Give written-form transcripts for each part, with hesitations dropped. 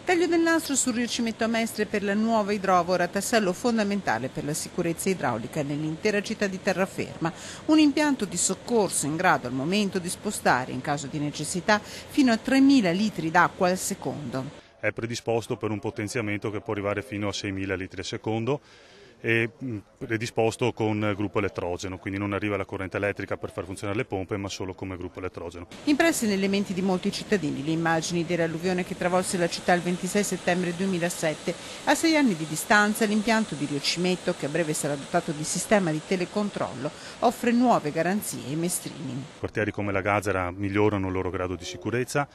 Taglio del nastro sul riucimento a Mestre per la nuova idrovora, tassello fondamentale per la sicurezza idraulica nell'intera città di Terraferma. Un impianto di soccorso in grado al momento di spostare, in caso di necessità, fino a 3.000 litri d'acqua al secondo. È predisposto per un potenziamento che può arrivare fino a 6.000 litri al secondo e predisposto con gruppo elettrogeno, quindi non arriva la corrente elettrica per far funzionare le pompe, ma solo come gruppo elettrogeno. Impresse nelle menti di molti cittadini le immagini dell'alluvione che travolse la città il 26 settembre 2007. A 6 anni di distanza l'impianto di Riucimento, che a breve sarà dotato di sistema di telecontrollo, offre nuove garanzie ai mestrini. Quartieri come la Gazzara migliorano il loro grado di sicurezza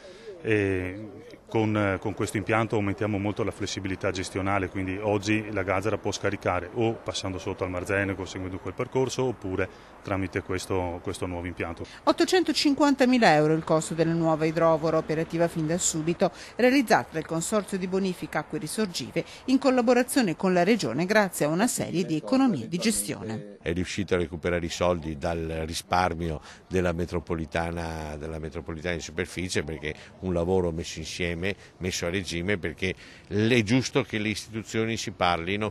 e con questo impianto aumentiamo molto la flessibilità gestionale, quindi oggi la Gazzara può scaricare o passando sotto al Marzenego seguendo quel percorso oppure tramite questo nuovo impianto. 850.000 euro il costo della nuova idrovora, operativa fin da subito, realizzata dal Consorzio di Bonifica Acque Risorgive in collaborazione con la Regione grazie a una serie di economie di gestione. È riuscito a recuperare i soldi dal risparmio della metropolitana di superficie, perché un lavoro messo insieme, messo a regime, perché è giusto che le istituzioni si parlino.